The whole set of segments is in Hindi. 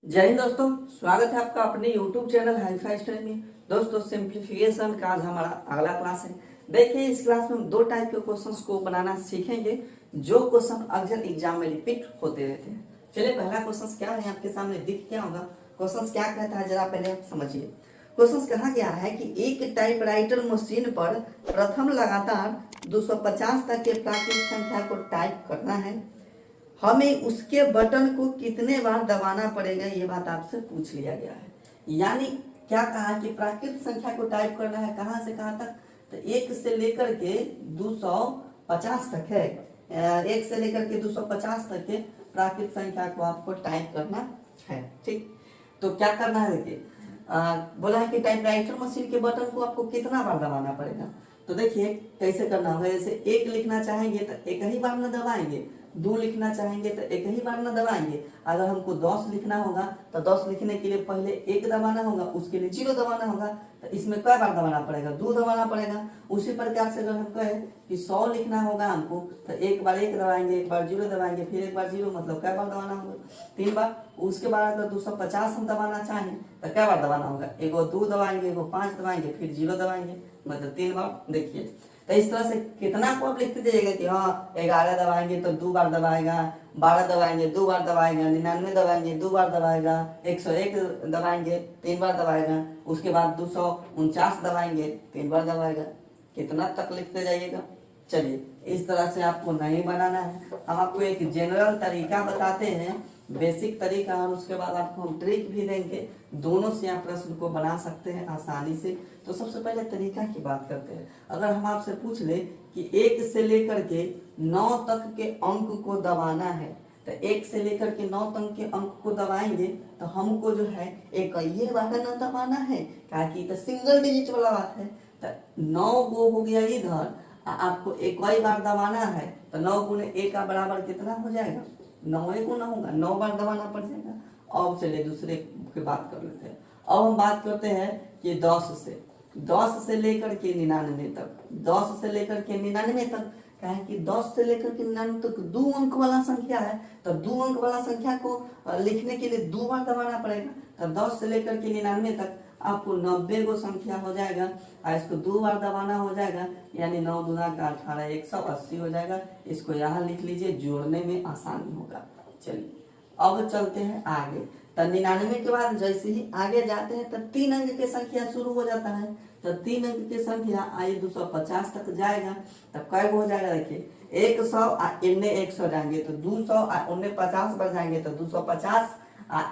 जय हिंद दोस्तों, स्वागत है आपका अपने YouTube चैनल हाईफाई स्टडी में। दोस्तों सिंप्लीफिकेशन का आज हमारा अगला क्लास है। देखिए इस क्लास में हम दो टाइप के क्वेश्चंस को बनाना सीखेंगे जो क्वेश्चन अक्सर एग्जाम में रिपीट होते रहते हैं। चलिए पहला क्वेश्चन क्या है आपके सामने दिख क्या होगा। क्वेश्चन क्या कहता है जरा पहले आप समझिए। क्वेश्चन कहा गया है कि एक टाइपराइटर मशीन पर प्रथम लगातार 250 तक के प्राकृतिक संख्या को टाइप करना है। हमें उसके बटन को कितने बार दबाना पड़ेगा, ये बात आपसे पूछ लिया गया है। यानी क्या कहा कि प्राकृतिक संख्या को टाइप करना है कहां से कहां तक, तो 1 से लेकर के 250 तक है। 1 से लेकर के 250 तक के प्राकृतिक संख्या को आपको टाइप करना है। ठीक, तो क्या करना है देखिए, बोला है कि टाइपराइटर मशीन के बटन को आपको कितना बार दबाना पड़ेगा। तो देखिए कैसे करना होगा। जैसे 1 लिखना चाहेंगे तो एक ही बार न दबाएंगे, 2 लिखना चाहेंगे तो एक ही बार न दबाएंगे। अगर हमको 10 लिखना होगा तो 10 लिखने के लिए पहले 1 दबाना होगा, उसके लिए 0 दबाना होगा। तो इसमें कई बार दबाना पड़ेगा, 2 दबाना पड़ेगा। उसी प्रकार से अगर हम कहें कि 100 लिखना होगा हमको तो एक बार 1 दबाएंगे, एक बार 0 दबाएंगे, फिर एक बार 0, मतलब कई बार दबाना होगा, 3 बार। उसके बाद अगर 250 हम दबाना चाहें तो कई बार दबाना होगा, एगो 2 दबाएंगे, एगो 5 दबाएंगे, फिर 0 दबाएंगे, मतलब 3 बार। देखिए तो इस तरह से कितना को आप लिखते जाइएगा कि हाँ 11 दबाएंगे तो 2 बार दबाएगा, 12 दबाएंगे 2 बार दबाएगा, 99 दबाएंगे 2 बार दबाएगा, 101 दबाएंगे 3 बार दबाएगा, उसके बाद 249 दबाएंगे 3 बार दबाएगा। कितना तक लिखते जाइएगा। चलिए इस तरह से आपको नहीं बनाना है। हम आपको एक जनरल तरीका बताते हैं, बेसिक तरीका, और उसके बाद आपको हम ट्रिक भी देंगे। दोनों से आप प्रश्न को बना सकते हैं आसानी से। तो सबसे पहले तरीका की बात करते हैं। अगर हम आपसे पूछ ले कि 1 से लेकर के 9 तक के अंक को दबाना है, तो 1 से लेकर के 9 तक के अंक को दबाएंगे तो हमको जो है एक ये बार न दबाना है, क्योंकि तो सिंगल डिजिट वाला बात है। तो 9 गो हो गया इधर, आपको एक ही बार दबाना है, तो 9 गुने 1 का बराबर कितना हो जाएगा, 9 गुना होगा, 9 बार दबाना पड़ जाएगा। अब चलिए दूसरे की बात कर लेते हैं। अब हम बात करते हैं कि 10 से लेकर के 99 तक, 10 से लेकर के 99 तक, कहें कि 10 से लेकर के 99 तक 2 अंक वाला संख्या है, तो 2 अंक वाला संख्या को लिखने के लिए 2 बार दबाना पड़ेगा। तो 10 से लेकर के 99 तक आपको 90 को संख्या हो जाएगा, और इसको 2 बार दबाना हो जाएगा, यानी 9 दूना का 18, 180 हो जाएगा। इसको यहाँ लिख लीजिए, जोड़ने में आसानी होगा। चलिए अब चलते हैं आगे। तो 99 के बाद जैसे ही आगे जाते हैं तो 3 अंक के संख्या शुरू हो जाता है। तो 3 अंक की संख्या आइए 250 तक जाएगा, तब कै हो जाएगा देखिए, 100 इन्ने 100 जाएंगे तो 200, उन्ने 50 बढ़ जाएंगे तो 250,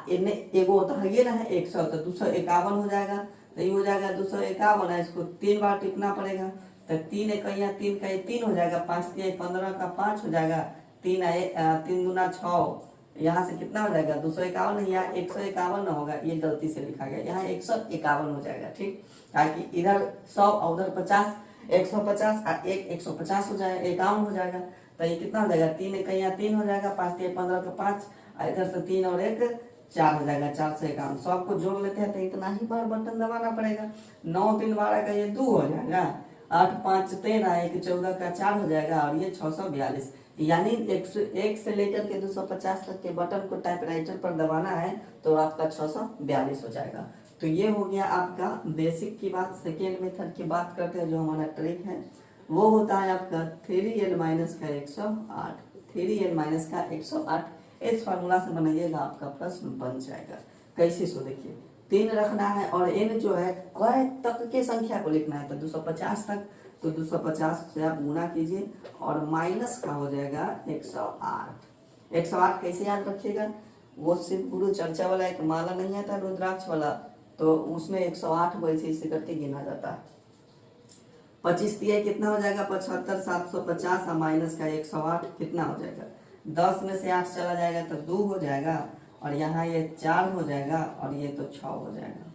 इन्ने एगो तो है ना है 100, तो 251 हो जाएगा। तो ये हो जाएगा 251 है, इसको 3 बार टिपना पड़ेगा। तो 3 एकैया 3 का 3 हो जाएगा, 5 तिया 15 का 5 हो जाएगा, 3 दूना 6, यहाँ से कितना हो जाएगा 251, यहाँ 151 न होगा, ये गलती से लिखा गया, यहाँ 151 हो जाएगा। ठीक, ताकि इधर 100 और उधर 50, 150 और 150 हो जाएगा, 51 हो जाएगा। तो ये कितना हो जाएगा, 3 एकैया 3 हो जाएगा, 5 तिया 15 का 5, इधर से 3 और 1 4 हो जाएगा, 4 से 51। सबको जोड़ लेते हैं तो इतना ही बार बटन दबाना पड़ेगा। 9 3 12 का ये 2 हो जाएगा, 8 5 13, 1 14 का 4 हो जाएगा, और ये 642। यानी 1 से लेकर के 250 तक के बटन को टाइपराइटर पर दबाना है तो आपका 642 हो जाएगा। तो ये हो गया आपका बेसिक की बात। सेकेंड मेथड की बात करते हैं, जो हमारा ट्रिक है वो होता है आपका 3n माइनस का 108, 3n माइनस का 108। इस फार्मूला से बनाइएगा, आपका प्रश्न बन जाएगा। कैसे, सो देखिए 3 रखना है और n जो है कै तक के संख्या को लिखना है, तो 250 तक। तो 250 से आप गुना कीजिए और माइनस का हो जाएगा 108। 108 कैसे याद रखिएगा, वो सिर्फ गुरु चर्चा वाला एक माला नहीं आता रुद्राक्ष वाला, तो उसमें 108 वैसे इसे करके गिना जाता है। 25 दिया कितना हो जाएगा, 75, 750 और माइनस का 108 कितना हो जाएगा, 10 में से 8 चला जाएगा तो 2 हो जाएगा, और यहाँ ये 4 हो जाएगा, और ये तो 6 हो जाएगा।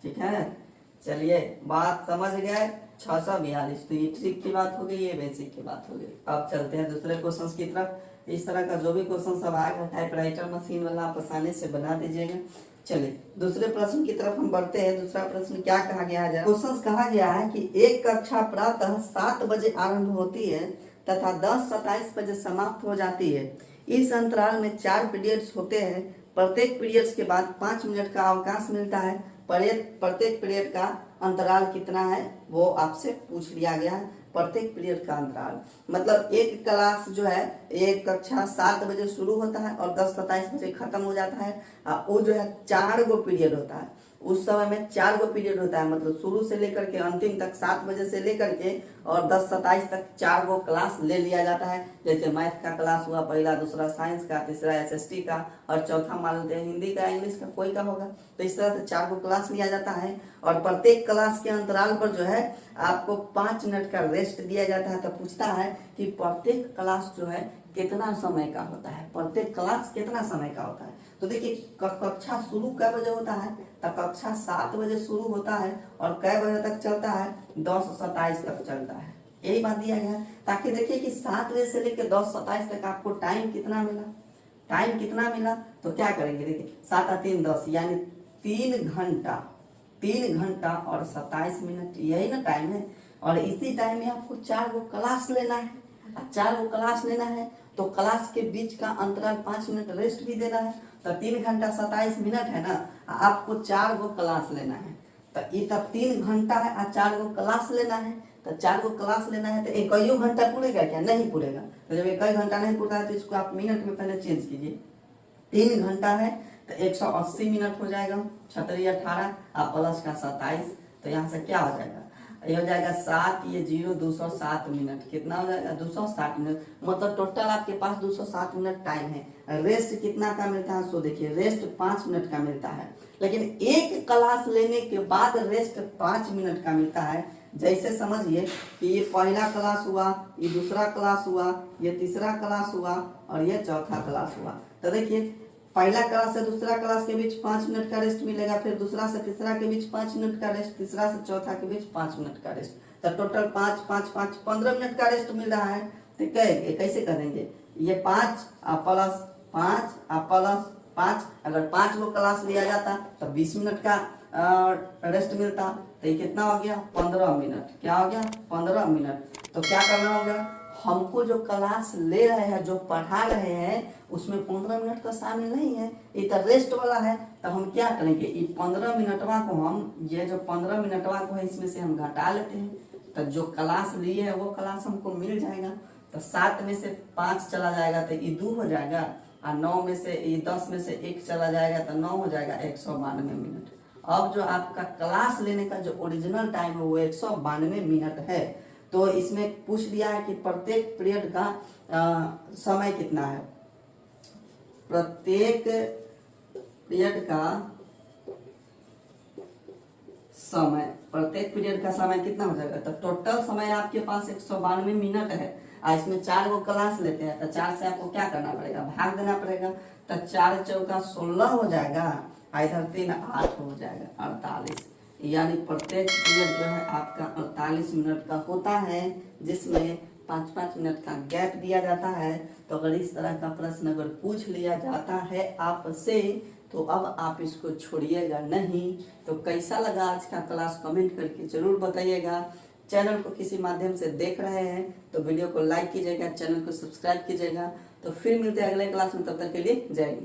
ठीक है, चलिए बात समझ गए। 642। तो ये ट्रिक की बात हो गई, ये बेसिक की बात हो गई। अब चलते हैं दूसरे क्वेश्चन की तरफ। इस तरह का जो भी क्वेश्चन सब आएगा टाइपराइटर मशीन वाला आप आसानी से बना दीजिएगा। चलिए दूसरे प्रश्न की तरफ हम बढ़ते हैं। दूसरा प्रश्न क्या कहा गया है, क्वेश्चन कहा गया है कि एक कक्षा प्रातः 7 बजे आरंभ होती है तथा 10:27 बजे समाप्त हो जाती है। इस अंतराल में 4 पीरियड्स होते हैं। प्रत्येक पीरियड्स के बाद 5 मिनट का अवकाश मिलता है। प्रत्येक पीरियड का अंतराल कितना है वो आपसे पूछ लिया गया है। प्रत्येक पीरियड का अंतराल मतलब एक क्लास जो है, एक कक्षा 7 बजे शुरू होता है और 10:27 बजे खत्म हो जाता है। वो जो है 4 गो पीरियड होता है। उस समय में 4 गो पीरियड होता है, मतलब शुरू से लेकर के अंतिम तक 7 बजे से लेकर के और 10:27 तक 4 गो क्लास ले लिया जाता है। जैसे मैथ का क्लास हुआ, पहला, दूसरा साइंस का, तीसरा SST का और चौथा मान लेते हैं हिंदी का, इंग्लिश का, कोई का होगा। तो इस तरह से 4 गो क्लास लिया जाता है और प्रत्येक क्लास के अंतराल पर जो है आपको 5 मिनट का रेस्ट दिया जाता है। तो पूछता है कि प्रत्येक क्लास जो है कितना समय का होता है, प्रत्येक क्लास कितना समय का होता है। तो देखिए कक्षा शुरू कै बजे होता है, तो कक्षा 7 बजे शुरू होता है और कै बजे तक चलता है, 10:27 तक चलता है। यही बात दिया गया है ताकि देखिए कि 7 बजे से लेकर 10:27 तक आपको टाइम कितना मिला। टाइम कितना मिला तो क्या करेंगे, देखिए 7 और 3 10 यानी 3 घंटा और 27 मिनट, यही ना टाइम है। और इसी टाइम में आपको 4 गो क्लास लेना है। 4 गो क्लास लेना है तो क्लास के बीच का अंतराल 5 मिनट रेस्ट भी देना है। तो 3 घंटा 27 मिनट है ना, आपको 4 गो क्लास लेना है। तो ये तब 3 घंटा है और 4 गो क्लास लेना है। तो 4 गो क्लास लेना है तो 1 घंटा पूरेगा क्या, नहीं पूरेगा। तो जब 1 घंटा नहीं पूरा है तो इसको आप मिनट में पहले चेंज कीजिए। 3 घंटा है तो 180 मिनट हो जाएगा, 36 18 और प्लस का 27। तो यहाँ से क्या हो जाएगा, ये हो जाएगा 7 ये 0 207 मिनट। कितना हो जाएगा 260 मिनट। मतलब टोटल आपके पास 207 मिनट टाइम है। रेस्ट कितना का मिलता है, सो देखिए रेस्ट 5 मिनट का मिलता है, लेकिन एक क्लास लेने के बाद रेस्ट 5 मिनट का मिलता है। जैसे समझिए कि ये पहला क्लास हुआ, ये दूसरा क्लास हुआ, ये तीसरा क्लास हुआ और ये चौथा क्लास हुआ। तो देखिए पहला क्लास से दूसरा क्लास के बीच 5 मिनट का रेस्ट मिलेगा, फिर दूसरा से तीसरा के बीच 5 मिनट का रेस्ट, तीसरा से चौथा के बीच 5 मिनट का रेस्ट। तो टोटल 5 5 5 15 मिनट का रेस्ट मिल रहा है। तो कैसे करेंगे, ये 5 प्लस 5 प्लस 5, अगर 5 गो क्लास लिया जाता तो 20 मिनट का रेस्ट मिलता। तो ये कितना हो गया 15 मिनट। क्या हो गया 15 मिनट। तो क्या करना होगा, हमको जो क्लास ले रहे हैं, जो पढ़ा रहे हैं, उसमें 15 मिनट तो शामिल नहीं है, ये तो रेस्ट वाला है। तो हम क्या करेंगे, ये 15 मिनटवा को हम, ये जो 15 मिनटवा को है इसमें से हम घटा लेते हैं। तो जो क्लास लिए है वो क्लास हमको मिल जाएगा। तो 7 में से 5 चला जाएगा तो ये 2 हो जाएगा और 9 में से ये 10 में से 1 चला जाएगा तो 9 हो जाएगा 192 मिनट। अब जो आपका क्लास लेने का जो ओरिजिनल टाइम है वो 192 मिनट है। तो इसमें पूछ दिया है कि प्रत्येक पीरियड का समय कितना है। प्रत्येक पीरियड का समय कितना हो जाएगा। तो टोटल समय आपके पास 192 मिनट है। इसमें 4 गो क्लास लेते हैं तो 4 से आपको क्या करना पड़ेगा, भाग देना पड़ेगा। तो 4 चौका 16 हो जाएगा, इधर 3 8 हो जाएगा 48। यानी प्रत्येक पीरियड जो है आपका 48 मिनट का होता है, जिसमें 5-5 मिनट का गैप दिया जाता है। तो अगर इस तरह का प्रश्न अगर पूछ लिया जाता है आपसे तो अब आप इसको छोड़िएगा नहीं। तो कैसा लगा आज का क्लास कमेंट करके जरूर बताइएगा। चैनल को किसी माध्यम से देख रहे हैं तो वीडियो को लाइक कीजिएगा, चैनल को सब्सक्राइब कीजिएगा। तो फिर मिलते हैं अगले क्लास में, तब तक के लिए जय हिंद।